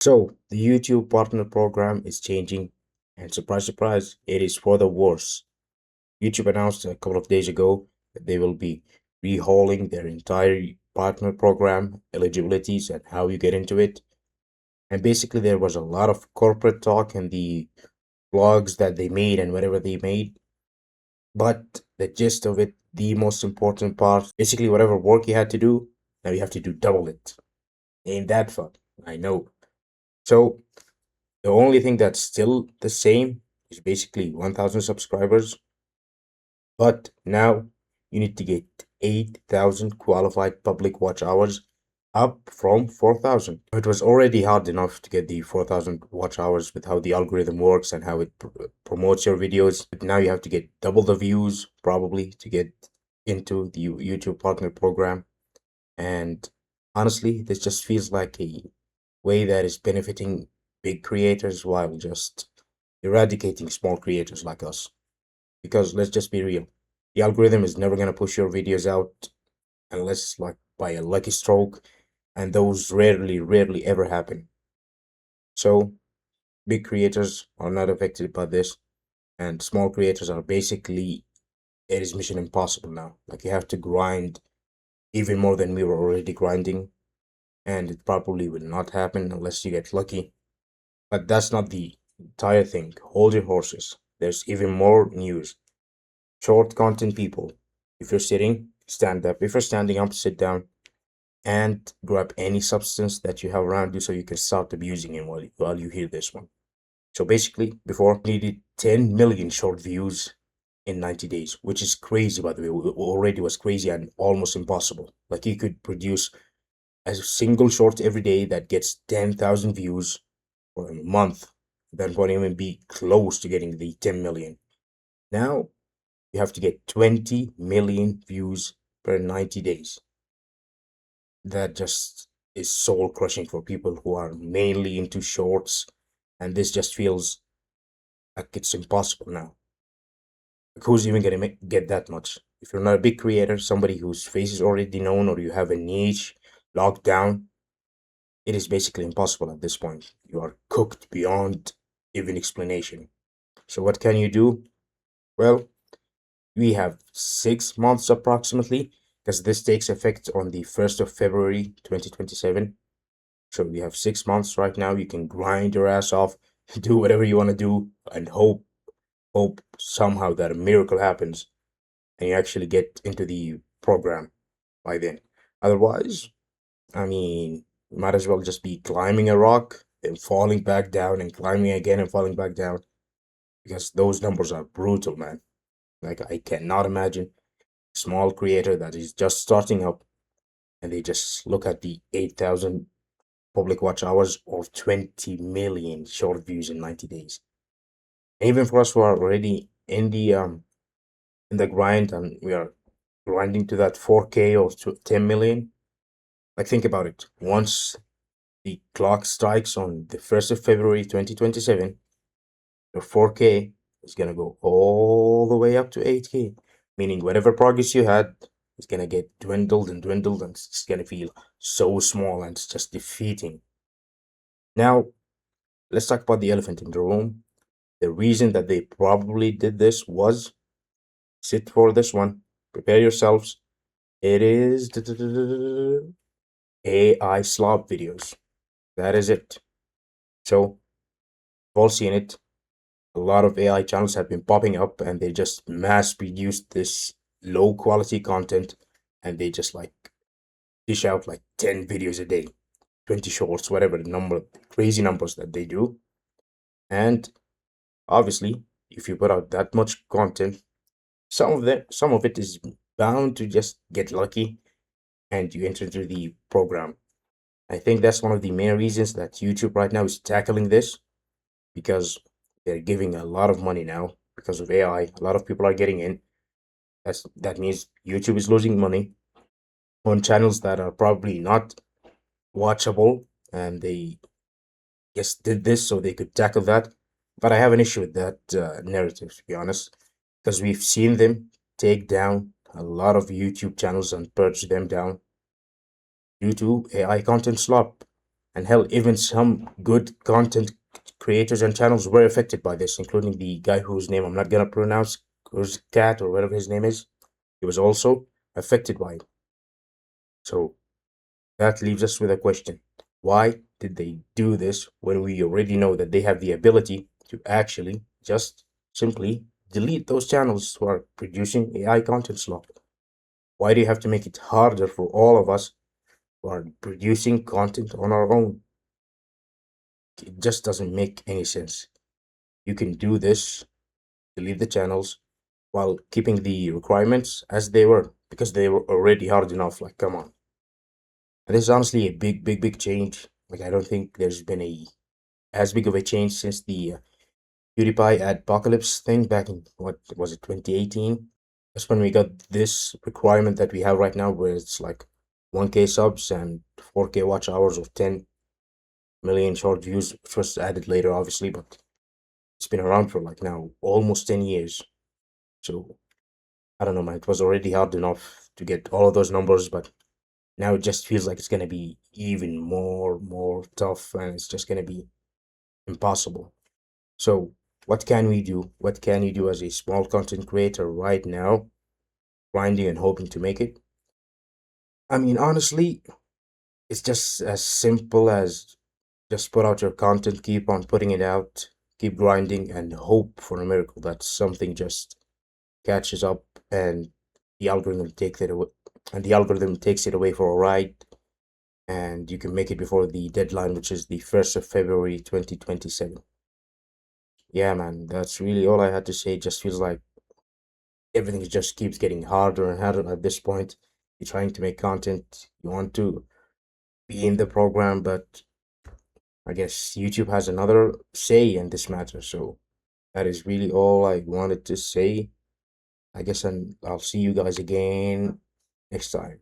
So, the YouTube partner program is changing, and surprise, surprise, it is for the worse. YouTube announced a couple of days ago that they will be rehauling their entire partner program eligibilities and how you get into it. And basically, there was a lot of corporate talk in the blogs that they made and whatever they made. But the gist of it, the most important part, basically, whatever work you had to do, now you have to do double it. Ain't that fun? I know. So, the only thing that's still the same is basically 1,000 subscribers, but now you need to get 8,000 qualified public watch hours, up from 4,000. It was already hard enough to get the 4,000 watch hours with how the algorithm works and how it promotes your videos. But now you have to get double the views probably to get into the YouTube partner program. And honestly, this just feels like a way that is benefiting big creators while just eradicating small creators like us. Because let's just be real, the algorithm is never going to push your videos out unless like by a lucky stroke, and those rarely ever happen. So big creators are not affected by this, and small creators are basically, it is mission impossible now. Like you have to grind even more than we were already grinding, and it probably will not happen unless you get lucky. But that's not the entire thing. Hold your horses. There's even more news. Short content people. If you're sitting, stand up. If you're standing up, sit down and grab any substance that you have around you so you can start abusing it while you hear this one. So basically, before needed 10 million short views in 90 days, which is crazy, by the way. Already was crazy and almost impossible. Like you could produce a single short every day that gets 10,000 views for a month, that won't even be close to getting the 10 million. Now you have to get 20 million views per 90 days. That just is soul crushing for people who are mainly into shorts, and this just feels like it's impossible now. Like who's even gonna get that much? If you're not a big creator, somebody whose face is already known, or you have a niche locked down, it is basically impossible at this point. You are cooked beyond even explanation. So what can you do? Well, we have 6 months approximately, because this takes effect on the 1st of February 2027. So we have 6 months right now. You can grind your ass off, do whatever you want to do, and hope somehow that a miracle happens and you actually get into the program by then. Otherwise, I mean, you might as well just be climbing a rock and falling back down and climbing again and falling back down, because those numbers are brutal, man. Like I cannot imagine a small creator that is just starting up and they just look at the 8,000 public watch hours or 20 million short views in 90 days. And even for us who are already in the grind and we are grinding to that 4K or to 10 million, like think about it. Once the clock strikes on the 1st of February 2027, your 4K is gonna go all the way up to 8K, meaning whatever progress you had is gonna get dwindled and dwindled, and it's just gonna feel so small and it's just defeating. Now, let's talk about the elephant in the room. The reason that they probably did this was, sit for this one, prepare yourselves. It is AI slop videos. That is it. So, we've all seen it. A lot of AI channels have been popping up and they just mass produce this low quality content, and they just like dish out like 10 videos a day, 20 shorts, whatever the number, crazy numbers that they do. And obviously, if you put out that much content, some of it is bound to just get lucky and you enter into the program. I think that's one of the main reasons that YouTube right now is tackling this, because they're giving a lot of money now because of AI. A lot of people are getting in. That means YouTube is losing money on channels that are probably not watchable, and they just did this so they could tackle that. But I have an issue with that narrative, to be honest, because we've seen them take down a lot of YouTube channels and purge them down due to AI content slop. And hell, even some good content creators and channels were affected by this, including the guy whose name I'm not gonna pronounce, who's Cat or whatever his name is. He was also affected by it. So that leaves us with a question. Why did they do this when we already know that they have the ability to actually just simply delete those channels who are producing AI content slop? Why do you have to make it harder for all of us who are producing content on our own? It just doesn't make any sense. You can do this, delete the channels, while keeping the requirements as they were, because they were already hard enough. Like, come on. And this is honestly a big, big, big change. Like, I don't think there's been a as big of a change since the PewDiePie apocalypse thing back in, what was it, 2018? That's when we got this requirement that we have right now, where it's like 1K subs and 4K watch hours or 10 million short views, which was added later, obviously, but it's been around for like now almost 10 years. So I don't know, man. It was already hard enough to get all of those numbers, but now it just feels like it's gonna be even more tough, and it's just gonna be impossible. So what can we do? What can you do as a small content creator right now, grinding and hoping to make it? I mean, honestly, it's just as simple as just put out your content, keep on putting it out, keep grinding, and hope for a miracle that something just catches up and the algorithm takes it away, and the algorithm takes it away for a ride, and you can make it before the deadline, which is the 1st of February 2027. Yeah, man, that's really all I had to say. It just feels like everything just keeps getting harder and harder at this point. You're trying to make content, you want to be in the program, but I guess YouTube has another say in this matter. So that is really all I wanted to say. I guess, and I'll see you guys again next time.